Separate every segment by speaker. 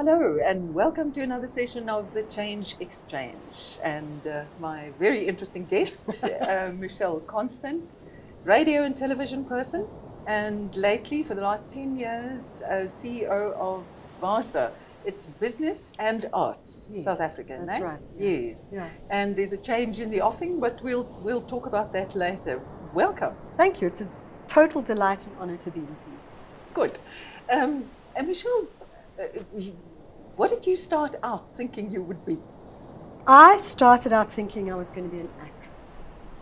Speaker 1: Hello and welcome to another session of the Change Exchange, and my very interesting guest, Michelle Constant, radio and television person, and lately for the last 10 years, CEO of VASA. It's Business and Arts,
Speaker 2: Yes,
Speaker 1: South Africa,
Speaker 2: that's
Speaker 1: eh?
Speaker 2: right.
Speaker 1: Yes.
Speaker 2: Yeah.
Speaker 1: And there's a change in the offing, but we'll talk about that later. Welcome.
Speaker 2: Thank you. It's a total delight and honor to be with you.
Speaker 1: Good. And Michelle, what did you start out thinking you would be?
Speaker 2: I started out thinking I was going to be an actress.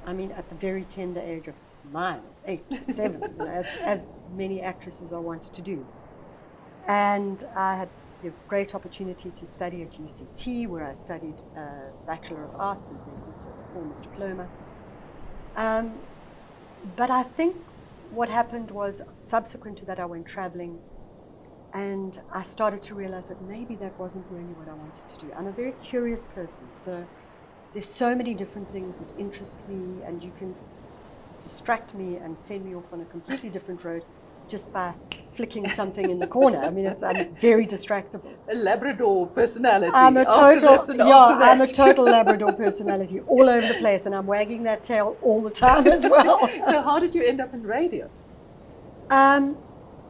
Speaker 2: I mean, at the very tender age of 9, 8, 7, as many actresses are wont to do. And I had the great opportunity to study at UCT, where I studied Bachelor of Arts and then also a Performance Diploma. But I think what happened was, subsequent to that, I went traveling, and I started to realize that maybe that wasn't really what I wanted to do. I'm a very curious person, so there's so many different things that interest me, and you can distract me and send me off on a completely different road just by flicking something in the corner. I mean, I'm very distractible.
Speaker 1: A Labrador personality.
Speaker 2: I'm a total
Speaker 1: I'm
Speaker 2: Labrador personality, all over the place, and I'm wagging that tail all the time as well.
Speaker 1: So how did you end up in radio?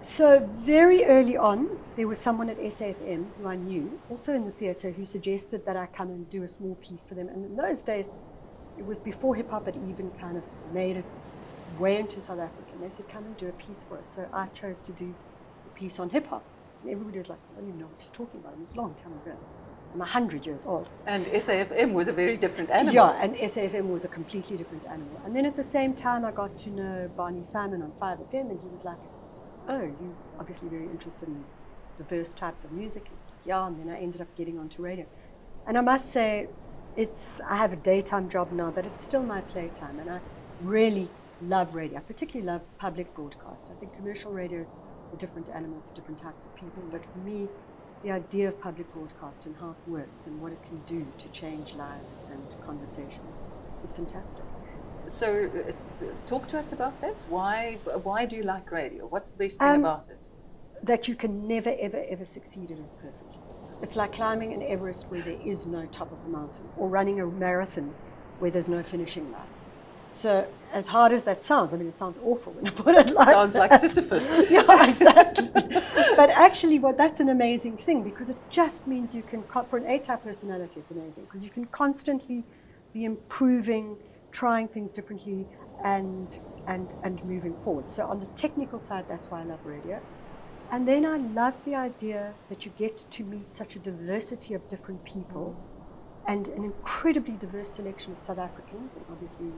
Speaker 2: So very early on, there was someone at SAFM who I knew, also in the theatre, who suggested that I come and do a small piece for them. And in those days, it was before hip hop had even kind of made its way into South Africa. And they said, come and do a piece for us. So I chose to do a piece on hip hop. And everybody was like, I don't even know what she's talking about. It was a long time ago. I'm 100 years old.
Speaker 1: And SAFM was a very different animal.
Speaker 2: Yeah, and SAFM was a completely different animal. And then at the same time, I got to know Barney Simon on 5FM, and he was like, oh, you're obviously very interested in diverse types of music. Yeah, and then I ended up getting onto radio. And I must say, I have a daytime job now, but it's still my playtime, and I really love radio. I particularly love public broadcast. I think commercial radio is a different animal for different types of people, but for me, the idea of public broadcast and how it works and what it can do to change lives and conversations is fantastic.
Speaker 1: So talk to us about that. Why do you like radio? What's the best thing about it?
Speaker 2: That you can never, ever, ever succeed at it perfectly. It's like climbing an Everest where there is no top of the mountain, or running a marathon where there's no finishing line. So as hard as that sounds, I mean, it sounds awful when I put it like
Speaker 1: Sounds
Speaker 2: that.
Speaker 1: like Sisyphus.
Speaker 2: Yeah, exactly. But actually, that's an amazing thing, because it just means you can, for an A-type personality, it's amazing, because you can constantly be improving, trying things differently, and moving forward. So on the technical side, that's why I love radio. And then I love the idea that you get to meet such a diversity of different people, and an incredibly diverse selection of South Africans, and obviously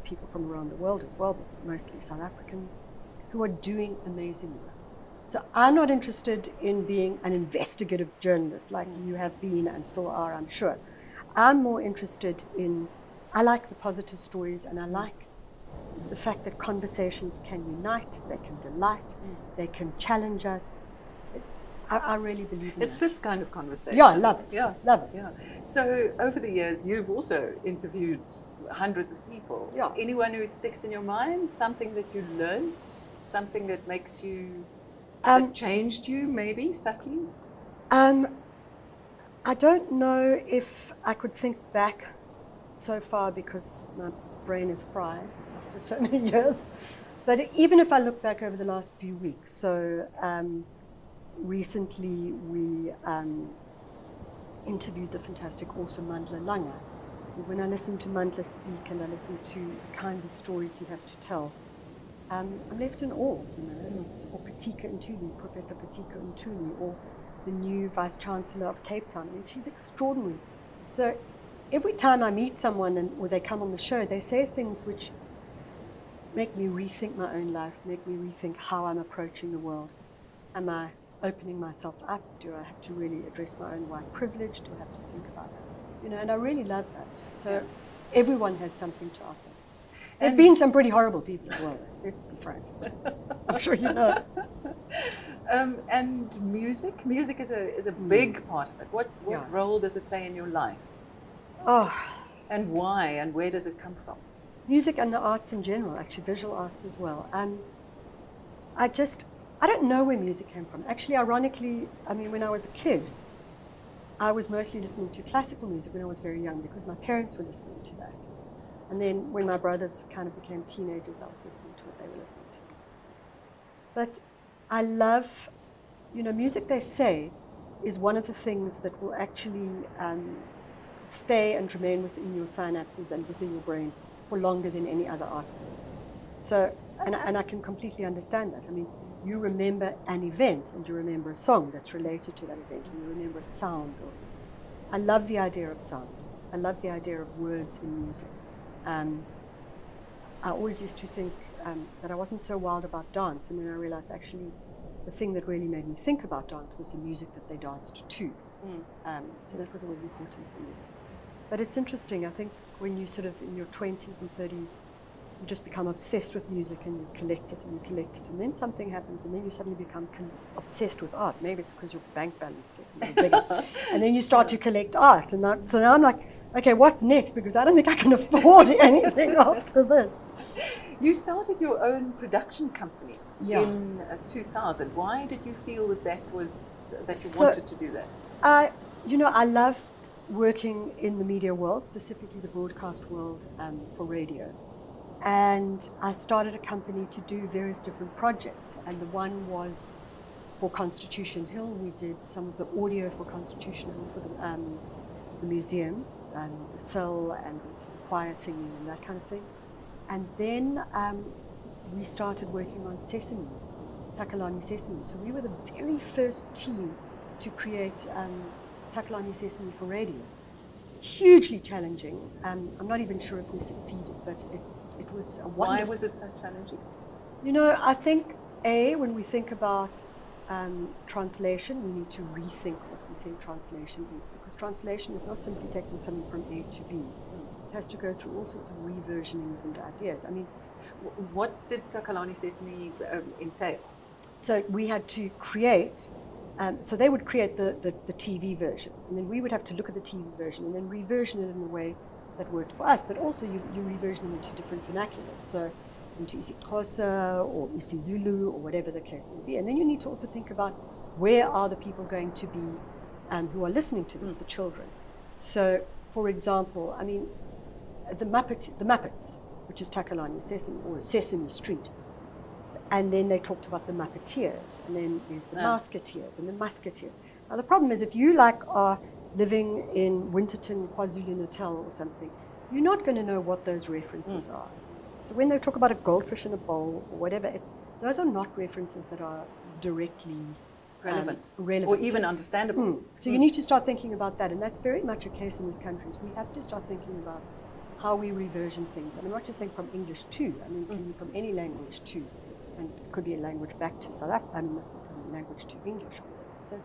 Speaker 2: people from around the world as well, but mostly South Africans, who are doing amazing work. So I'm not interested in being an investigative journalist like you have been and still are, I'm sure. I'm more interested in, I like the positive stories, and I like the fact that conversations can unite, they can delight, they can challenge us. I really believe in
Speaker 1: It's
Speaker 2: that.
Speaker 1: this kind of conversation.
Speaker 2: Yeah, I love it.
Speaker 1: Yeah,
Speaker 2: love it.
Speaker 1: Yeah. So over the years, you've also interviewed hundreds of people.
Speaker 2: Yeah.
Speaker 1: Anyone who sticks in your mind? Something that you learned? Something that makes you, that changed you, maybe subtly?
Speaker 2: I don't know if I could think back so far, because my brain is fried after so many years. But even if I look back over the last few weeks, so recently we interviewed the fantastic author Mandla Langa. And when I listen to Mandla speak, and I listen to the kinds of stories he has to tell, I'm left in awe. Or Patika Ntuli, Professor Patika Ntuli, or the new Vice Chancellor of Cape Town. I mean, she's extraordinary. So every time I meet someone or they come on the show, they say things which make me rethink my own life, make me rethink how I'm approaching the world. Am I opening myself up? Do I have to really address my own white privilege? Do I have to think about that? And I really love that. So everyone has something to offer. There have been some pretty horrible people as well, let's be frank. I'm sure you know.
Speaker 1: And music is a big part of it. What role does it play in your life?
Speaker 2: Oh,
Speaker 1: and why, and where does it come from?
Speaker 2: Music and the arts in general, actually visual arts as well. I don't know where music came from. Actually, ironically, I mean, when I was a kid, I was mostly listening to classical music when I was very young because my parents were listening to that. And then when my brothers kind of became teenagers, I was listening to what they were listening to. But I love, music, they say, is one of the things that will actually stay and remain within your synapses and within your brain for longer than any other art form. So, and I can completely understand that. I mean, you remember an event and you remember a song that's related to that event, and you remember a sound. I love the idea of sound. I love the idea of words in music. I always used to think that I wasn't so wild about dance, and then I realized actually the thing that really made me think about dance was the music that they danced to. So that was always important for me. But it's interesting, I think when you sort of in your 20s and 30s, you just become obsessed with music and you collect it and you collect it, and then something happens and then you suddenly become obsessed with art. Maybe it's because your bank balance gets a little bigger. And then you start to collect art. And so now I'm like, okay, what's next? Because I don't think I can afford anything after this.
Speaker 1: You started your own production company in 2000. Why did you feel that you wanted to do that?
Speaker 2: I loved working in the media world, specifically the broadcast world for radio. And I started a company to do various different projects. And the one was for Constitution Hill. We did some of the audio for Constitution Hill for the museum, the cell, and also the choir singing and that kind of thing. And then we started working on Sesame, Takalani Sesame. So we were the very first team to create Takalani Sesame for radio. Hugely challenging. I'm not even sure if we succeeded, but it was a wonderful.
Speaker 1: Why was it so challenging?
Speaker 2: I think, when we think about translation, we need to rethink what we think translation is, because translation is not simply taking something from A to B. It has to go through all sorts of reversionings and ideas. I mean,
Speaker 1: what did Takalani Sesame entail?
Speaker 2: So we had to create, so they would create the TV version, and then we would have to look at the TV version and then reversion it in a way that worked for us, but also you reversion them into different vernaculars, so into isiXhosa or isiZulu or whatever the case may be. And then you need to also think about where are the people going to be who are listening to this, the children. So, for example, I mean, the Muppets, which is Takalani Sesame or Sesame Street, and then they talked about the Muppeteers, and then there's the Mouseketeers and the Musketeers. Now the problem is, if you are living in Winterton, KwaZulu-Natal or something, you're not going to know what those references are. So when they talk about a goldfish in a bowl or whatever, those are not references that are directly relevant. Or
Speaker 1: even understandable.
Speaker 2: So you need to start thinking about that, and that's very much a case in this country. We have to start thinking about how we reversion things. I mean, not just saying from English to, I mean, can be from any language to, and it could be a language back to South Africa, I mean, from language to English. So it's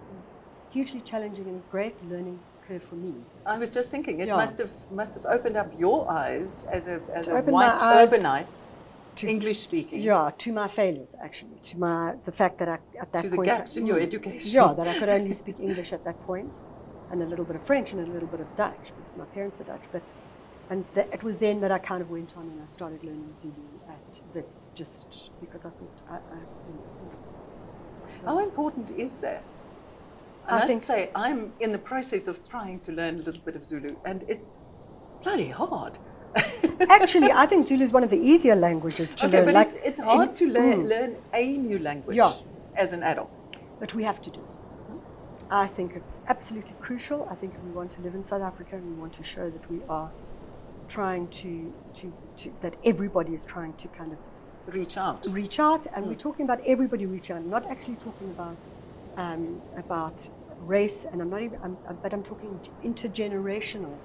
Speaker 2: hugely challenging and a great learning curve for me.
Speaker 1: I was just thinking, it must have opened up your eyes as a white urbanite, English speaking.
Speaker 2: Yeah, to my failures actually, to the fact that at that point,
Speaker 1: to the gaps in your education.
Speaker 2: Yeah, that I could only speak English at that point, and a little bit of French and a little bit of Dutch because my parents are Dutch. It was then that I kind of went on and I started learning Zulu at Wits, just because I thought
Speaker 1: How important is that? I must say, I'm in the process of trying to learn a little bit of Zulu, and it's bloody hard.
Speaker 2: Actually, I think Zulu is one of the easier languages to learn.
Speaker 1: But it's hard to learn a new language as an adult.
Speaker 2: But we have to do it. I think it's absolutely crucial. I think if we want to live in South Africa and we want to show that we are trying to that everybody is trying to kind of reach out, and we're talking about everybody reach out. I'm not actually talking about race, and but I'm talking intergenerational,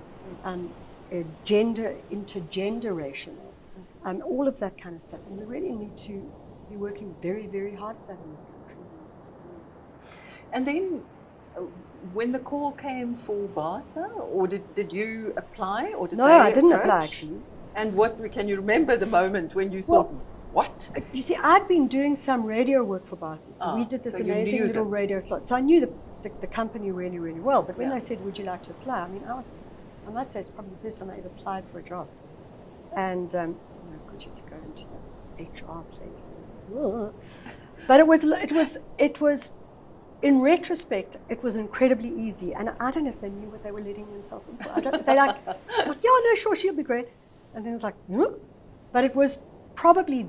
Speaker 2: gender intergenerational, all of that kind of stuff. And we really need to be working very, very hard at that in this country.
Speaker 1: And then, when the call came for BASA, or did you apply, or did
Speaker 2: No,
Speaker 1: they
Speaker 2: I didn't
Speaker 1: approach?
Speaker 2: apply actually.
Speaker 1: And can you remember the moment when you thought, what?
Speaker 2: You see, I'd been doing some radio work for BASA, so we did this amazing little radio slot. So I knew the company really, really well. But when they said, would you like to apply? I mean, I must say, it's probably the first time I ever applied for a job. And, of course, you have to go into the HR place. But it was, in retrospect, it was incredibly easy. And I don't know if they knew what they were letting themselves into. They're like, yeah, no, sure, she'll be great. And then it's like, But it was probably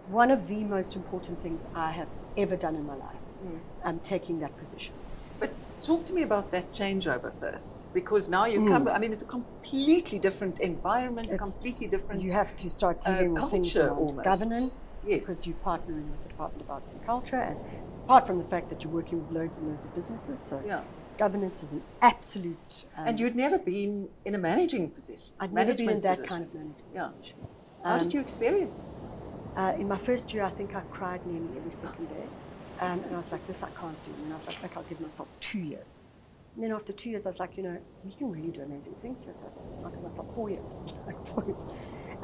Speaker 2: one of the most important things I have ever done in my life, taking that position.
Speaker 1: But talk to me about that changeover first, because now you come, I mean, it's a completely different environment, completely different
Speaker 2: You have to start dealing with things around
Speaker 1: almost.
Speaker 2: governance, because you're partnering with the Department of Arts and Culture, and apart from the fact that you're working with loads and loads of businesses, so governance is an absolute...
Speaker 1: and you'd never been in a managing position?
Speaker 2: I'd never been in that kind of management position.
Speaker 1: How did you experience it?
Speaker 2: In my first year, I think I cried nearly every second day. And I was like, this I can't do. And I was like, okay, I'll give myself 2 years. And then after 2 years, I was like, we can really do amazing things. So I was like, I'll give myself 4 years. 4 years.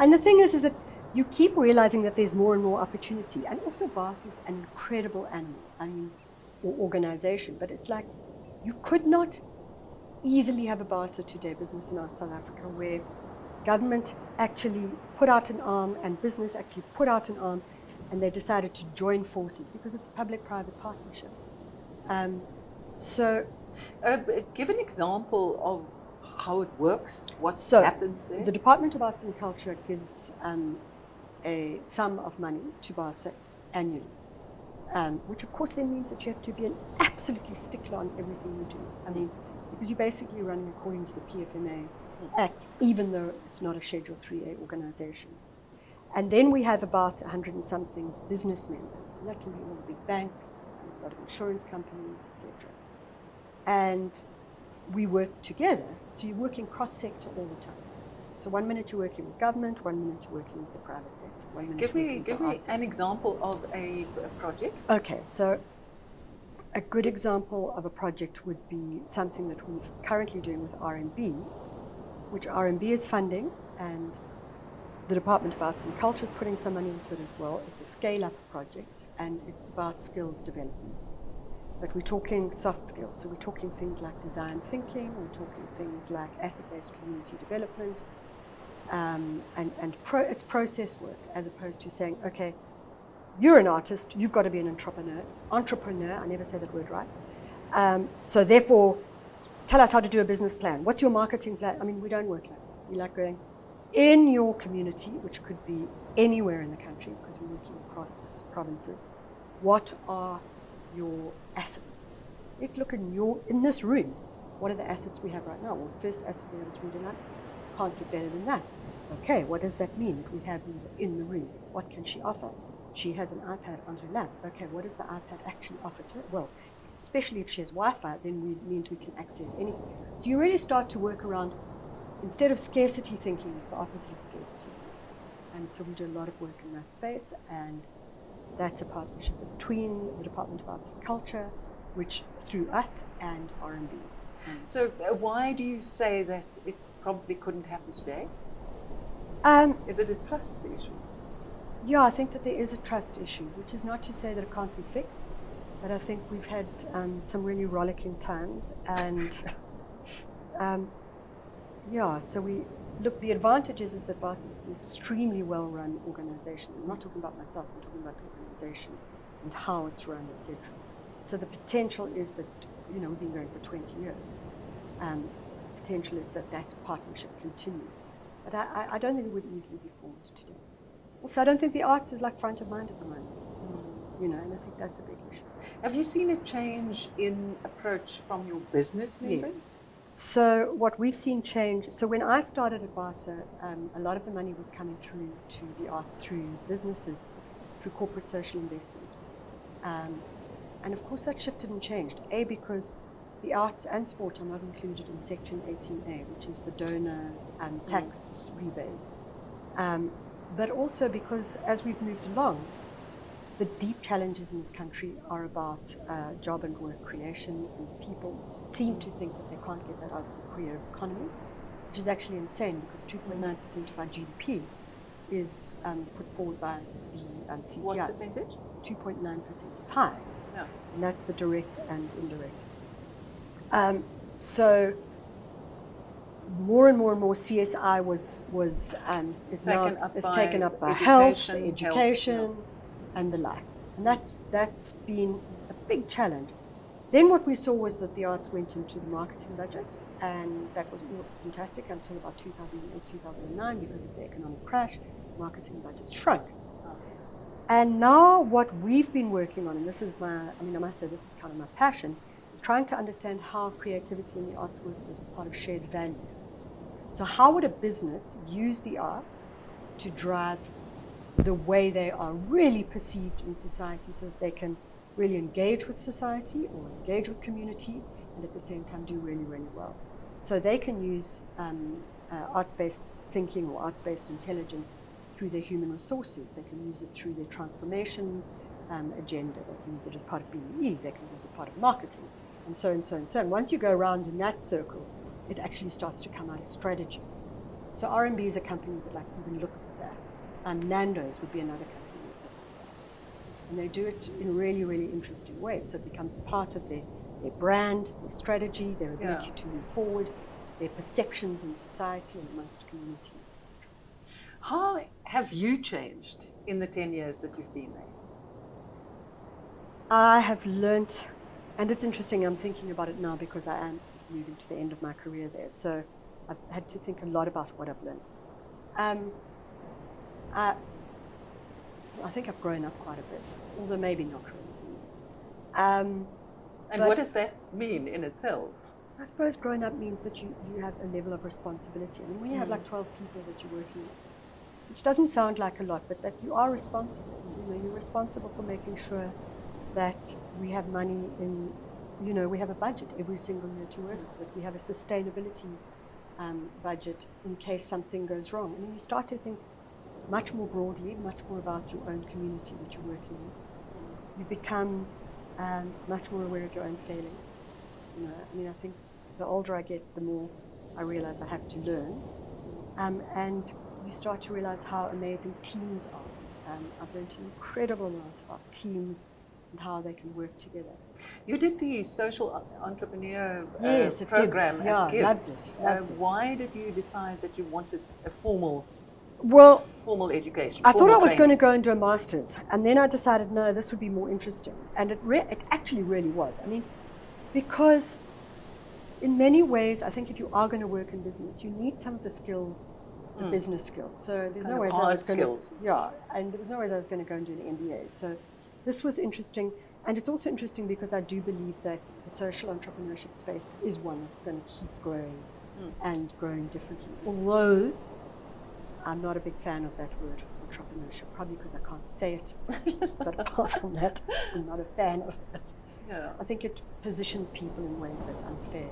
Speaker 2: And the thing is that you keep realizing that there's more and more opportunity. And also BARS is an incredible animal, or organization. But it's like, you could not easily have a BARSA Today Business in South Africa where government actually put out an arm and business actually put out an arm, and they decided to join forces because it's a public-private partnership.
Speaker 1: Give an example of how it works, what happens there.
Speaker 2: The Department of Arts and Culture gives a sum of money to BARSA annually, which of course then means that you have to be an absolutely stickler on everything you do. I mean, because you're basically running according to the PFMA Act, even though it's not a Schedule 3A organization. And then we have about 100 and something business members. And that can be all the big banks, a lot of insurance companies, etc. And we work together. So you're working cross-sector all the time. So 1 minute you're working with government, 1 minute you're working with the private sector. 1 minute
Speaker 1: give me an example of a project.
Speaker 2: Okay, so a good example of a project would be something that we're currently doing with RMB, which RMB is funding, and the Department of Arts and Culture is putting some money into it as well. It's a scale-up project, and it's about skills development. But we're talking soft skills, so we're talking things like design thinking, we're talking things like asset-based community development, it's process work, as opposed to saying, okay, you're an artist, you've got to be an entrepreneur, I never say that word right. So therefore, tell us how to do a business plan. What's your marketing plan? I mean, we don't work like that. We like going in your community, which could be anywhere in the country, because we're working across provinces. What are your assets? Let's look in this room. What are the assets we have right now? Well, the first asset we have is reading up. Can't get better than that. Okay, what does that mean if we have in the room? What can she offer? She has an iPad on her lap. Okay, what does the iPad actually offer to her? Well, especially if she has Wi-Fi, then it means we can access anything. So you really start to work around, instead of scarcity thinking, it's the opposite of scarcity. And so we do a lot of work in that space, and that's a partnership between the Department of Arts and Culture, which through us, and RMB.
Speaker 1: So why do you say that it probably couldn't happen today? Is it a trust issue?
Speaker 2: Yeah, I think that there is a trust issue, which is not to say that it can't be fixed, but I think we've had some really rollicking times, and so the advantages is that BARS is an extremely well-run organization. I'm not talking about myself, I'm talking about the organization and how it's run, etc. So the potential is that, we've been going for 20 years. The potential is that partnership continues. But I don't think it would easily be formed today. Also, I don't think the arts is like front of mind at the moment. And I think that's a big issue.
Speaker 1: Have you seen a change in approach from your business members?
Speaker 2: Yes. So what we've seen change, so when I started at BARSA, a lot of the money was coming through to the arts through businesses, through corporate social investment. And of course that shifted and changed. Because the arts and sport are not included in Section 18A, which is the donor tax rebate. But also because as we've moved along, the deep challenges in this country are about job and work creation, and people seem to think that they can't get that out of the creative economies, which is actually insane, because 2.9% of our GDP is put forward by the CCI.
Speaker 1: What percentage?
Speaker 2: 2.9%. It's high.
Speaker 1: Yeah.
Speaker 2: And that's the direct and indirect. So more and more CSI is taken up by health, education, and the likes. And that's been a big challenge. Then what we saw was that the arts went into the marketing budget, and that was all fantastic until about 2008, 2009, because of the economic crash, marketing budgets shrunk. And now what we've been working on, and this is I must say this is kind of my passion, is trying to understand how creativity in the arts works as part of shared value. So how would a business use the arts to drive the way they are really perceived in society, so that they can really engage with society or engage with communities, and at the same time do really, really well. So they can use arts-based thinking or arts-based intelligence through their human resources. They can use it through their transformation agenda. They can use it as part of BEE. They can use it as part of marketing, and so and so and so. And once you go around in that circle, it actually starts to come out as strategy. So R&B is a company that even looks at that. Nando's would be another company that looks at that. And they do it in really, really interesting ways. So it becomes part of their brand, their strategy, their ability to move forward, their perceptions in society and amongst communities.
Speaker 1: How have you changed in the 10 years that you've been there?
Speaker 2: I have learnt, and it's interesting, I'm thinking about it now because I am sort of moving to the end of my career there. So I've had to think a lot about what I've learned. I think I've grown up quite a bit, although maybe not really.
Speaker 1: And what does that mean in itself?
Speaker 2: I suppose growing up means that you have a level of responsibility. I mean, when you have like 12 people that you're working with, which doesn't sound like a lot, but that you are responsible. You know, you're responsible for making sure that we have money in, we have a budget every single year to work with, that we have a sustainability budget in case something goes wrong. I mean, you start to think much more broadly, much more about your own community that you're working in. You become much more aware of your own failings. I mean, I think the older I get, the more I realize I have to learn. And you start to realize how amazing teams are. I've learned an incredible amount about teams and how they can work together.
Speaker 1: You did the social entrepreneur
Speaker 2: Gibbs.
Speaker 1: program at
Speaker 2: Loved
Speaker 1: Gibbs.
Speaker 2: it.
Speaker 1: Why did you decide that you wanted a formal education?
Speaker 2: I thought I was going to go and do a master's, and then I decided, no, this would be more interesting. And it actually really was. I mean, because in many ways, I think if you are going to work in business, you need some of the skills, the business skills. So there's no way I was going to, and there was no way I was going to go and do an MBA. So this was interesting. And it's also interesting because I do believe that the social entrepreneurship space is one that's going to keep growing and growing differently. Although I'm not a big fan of that word, entrepreneurship, probably because I can't say it. But apart from that, I'm not a fan of it.
Speaker 1: Yeah.
Speaker 2: I think it positions people in ways that's unfair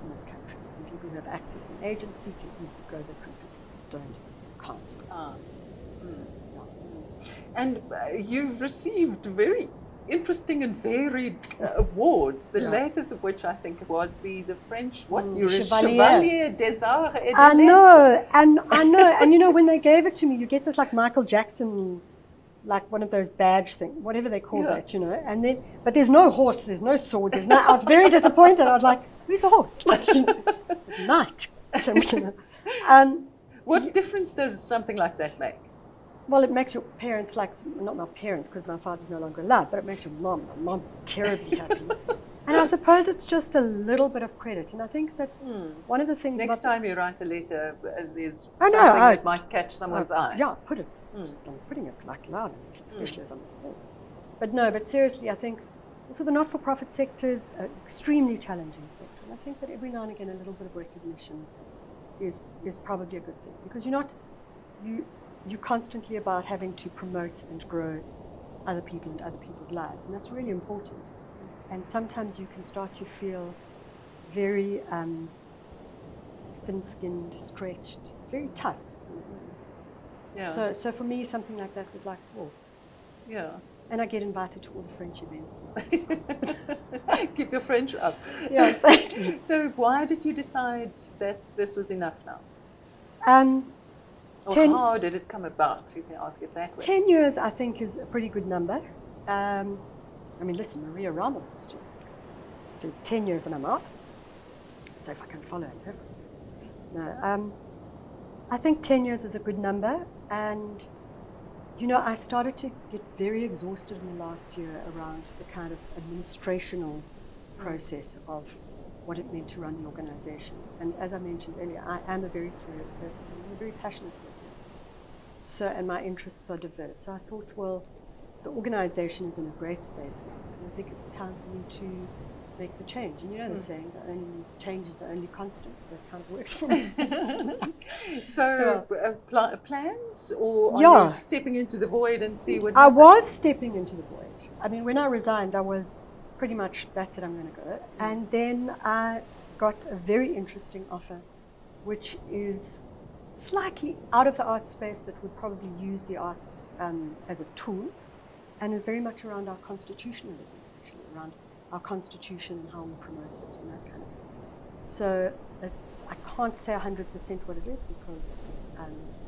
Speaker 2: in this country. And people who have access and agency can easily go the route. People who can't. So,
Speaker 1: and you've received very interesting and varied awards, the latest of which I think was the French, you're a Chevalier des Arts et des Lettres.
Speaker 2: I know, and when they gave it to me, you get this like Michael Jackson, like one of those badge things, whatever they call that, and then, but there's no horse, there's no sword, I was very disappointed. I was like, where's the horse? Knight.
Speaker 1: What difference does something like that make?
Speaker 2: Well, it makes your parents, not my parents, because my father's no longer alive, but it makes your mom. My mom is terribly happy. And I suppose it's just a little bit of credit. And I think that one of the things...
Speaker 1: Next time you write a letter, there's something that might catch someone's eye.
Speaker 2: Yeah, put it. I'm putting it loud, especially as I'm on the phone. But seriously, I think also the not-for-profit sector is an extremely challenging sector. And I think that every now and again a little bit of recognition is probably a good thing. Because you're constantly about having to promote and grow other people and other people's lives. And that's really important. And sometimes you can start to feel very thin-skinned, stretched, very tough.
Speaker 1: Yeah.
Speaker 2: So for me, something like that was like, whoa.
Speaker 1: Yeah.
Speaker 2: And I get invited to all the French events.
Speaker 1: Keep your French up.
Speaker 2: Yeah, exactly.
Speaker 1: So why did you decide that this was enough now? How did it come about? You can ask it that way.
Speaker 2: 10 years, I think, is a pretty good number. I mean, listen, Maria Ramos is just said 10 years and I'm out. So if I can follow in her footsteps. No, I think 10 years is a good number. And I started to get very exhausted in the last year around the kind of administrational process of what it meant to run the organization. And as I mentioned earlier, I am a very curious person. I'm a very passionate person. So, and my interests are diverse. So I thought, well, the organization is in a great space now. And I think it's time for me to make the change. And the saying, the only change is the only constant. So it kind of works for me.
Speaker 1: So plans, or are
Speaker 2: Yeah.
Speaker 1: you stepping into the void and see what
Speaker 2: I
Speaker 1: happens?
Speaker 2: was stepping into the void. I mean, when I resigned, I was pretty much, that's it, I'm going to go. And then I got a very interesting offer, which is slightly out of the arts space, but would probably use the arts as a tool, and is very much around our constitutionalism, actually, around our constitution and how we promote it and that kind of thing. So I can't say 100% what it is because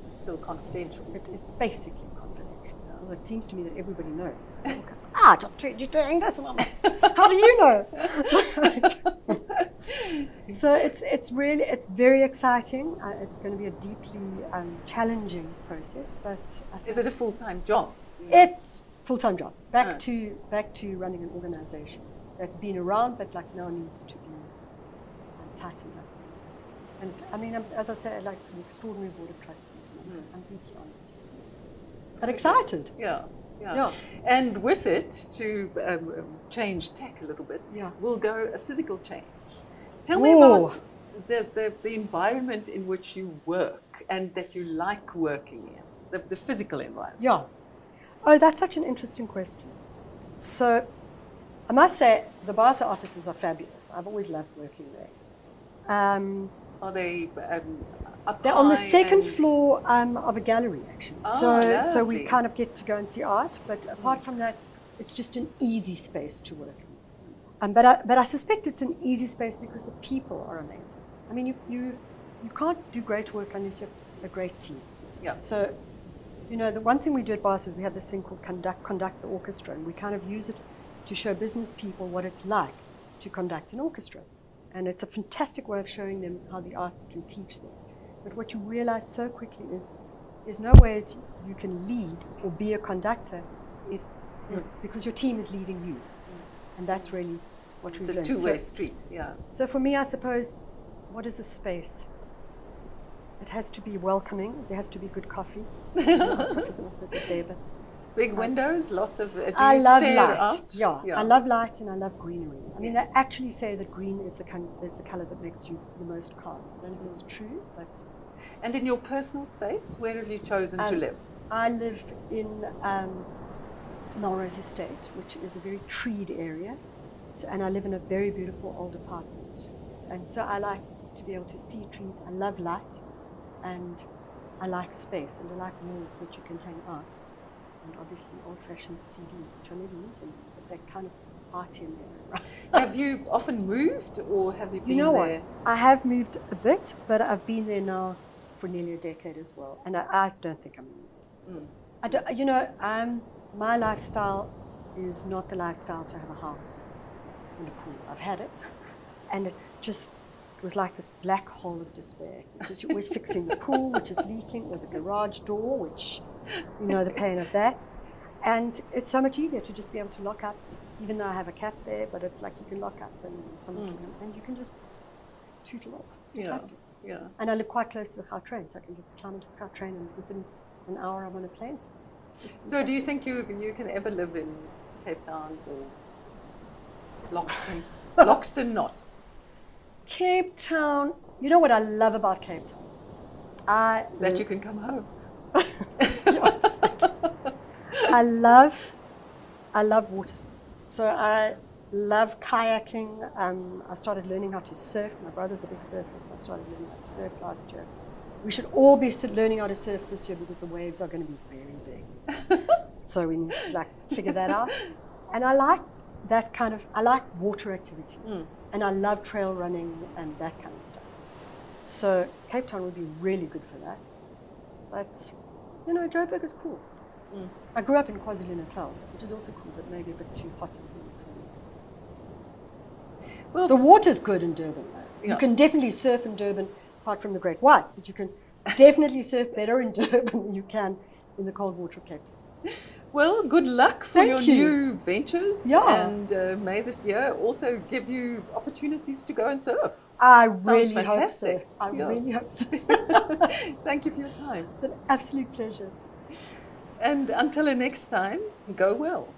Speaker 1: It's still confidential.
Speaker 2: it's basically confidential. Well, it seems to me that everybody knows. I just heard you doing this, and I'm like, how do you know? So it's very exciting. It's going to be a deeply challenging process, but
Speaker 1: Is it a full-time job?
Speaker 2: it's full-time job. Back to running an organization that's been around, but like now needs to be tightened up. And I mean, as I say, I like some extraordinary board of trustees. And I'm deeply honored, but excited.
Speaker 1: Yeah.
Speaker 2: Yeah.
Speaker 1: And with it, to change tack a little bit,
Speaker 2: Yeah.
Speaker 1: will go a physical change. Tell me
Speaker 2: Ooh.
Speaker 1: about the environment in which you work and that you like working in, the physical environment.
Speaker 2: Yeah. Oh, that's such an interesting question. So I must say the Barca offices are fabulous. I've always loved working there.
Speaker 1: Are they up
Speaker 2: They're on the
Speaker 1: high
Speaker 2: second
Speaker 1: and-
Speaker 2: floor of a gallery, actually.
Speaker 1: Oh,
Speaker 2: so we
Speaker 1: lovely.
Speaker 2: kind of get to go and see art. But apart from that, it's just an easy space to work in. But I suspect it's an easy space because the people are amazing. I mean, you can't do great work unless you have a great team.
Speaker 1: Yeah.
Speaker 2: So, the one thing we do at BARS is we have this thing called conduct the orchestra, and we kind of use it to show business people what it's like to conduct an orchestra. And it's a fantastic way of showing them how the arts can teach things. But what you realize so quickly is there's no ways you can lead or be a conductor because your team is leading you. And that's really what we've
Speaker 1: It's a
Speaker 2: learned.
Speaker 1: two-way street, yeah.
Speaker 2: So for me, I suppose, what is a space? It has to be welcoming. There has to be good coffee. Coffee's not so good there, but
Speaker 1: Big windows, lots of. Do
Speaker 2: I
Speaker 1: you
Speaker 2: love
Speaker 1: stare
Speaker 2: light.
Speaker 1: out?
Speaker 2: Yeah, I love light and I love greenery. I mean,
Speaker 1: Yes.
Speaker 2: they actually say that green is the color that makes you the most calm. I don't know if it's true, but
Speaker 1: And in your personal space, where have you chosen to live?
Speaker 2: I live in Melrose Estate, which is a very treed area, and I live in a very beautiful old apartment. And so I like to be able to see trees. I love light, and I like space, and I like walls that you can hang out. And obviously old-fashioned CDs, which I never use anymore, but they're kind of art in there.
Speaker 1: Have you often moved, or have you been
Speaker 2: You know
Speaker 1: there?
Speaker 2: what? I have moved a bit, but I've been there now for nearly a decade as well, and I don't think I'm moving. I don't, my lifestyle is not the lifestyle to have a house and a pool. I've had it, and it just was like this black hole of despair, because you're always fixing the pool, which is leaking, or the garage door, which, the pain of that. And it's so much easier to just be able to lock up, even though I have a cat there, but it's like you can lock up and and you can just tootle off. It's fantastic.
Speaker 1: Yeah.
Speaker 2: And I live quite close to the Gautrain, so I can just climb into the Gautrain and within an hour I'm on a plane. So it's just
Speaker 1: So do you
Speaker 2: fantastic.
Speaker 1: think you can ever live in Cape Town or Loxton? Loxton not.
Speaker 2: Cape Town, you know what I love about Cape Town?
Speaker 1: Is that you can come home.
Speaker 2: I love water sports. So I love kayaking. I started learning how to surf. My brother's a big surfer, so I started learning how to surf last year. We should all be learning how to surf this year because the waves are going to be very big. So we need to figure that out. And I like that kind of, I like water activities. And I love trail running and that kind of stuff. So Cape Town would be really good for that. But, Joburg is cool. I grew up in KwaZulu-Natal, which is also cool, but maybe a bit too hot and humid for me.
Speaker 1: Well,
Speaker 2: The water's good in Durban, though.
Speaker 1: Yeah.
Speaker 2: You can definitely surf in Durban, apart from the Great Whites, but you can definitely surf better in Durban than you can in the cold water of Cape Town.
Speaker 1: Well, good luck for
Speaker 2: Thank
Speaker 1: your
Speaker 2: you.
Speaker 1: new ventures.
Speaker 2: Yeah.
Speaker 1: And may this year also give you opportunities to go and surf.
Speaker 2: I
Speaker 1: Sounds
Speaker 2: really hope so.
Speaker 1: fantastic.
Speaker 2: I
Speaker 1: Yeah.
Speaker 2: really hope so.
Speaker 1: Thank you for your time.
Speaker 2: It's an absolute pleasure.
Speaker 1: And until the next time, go well.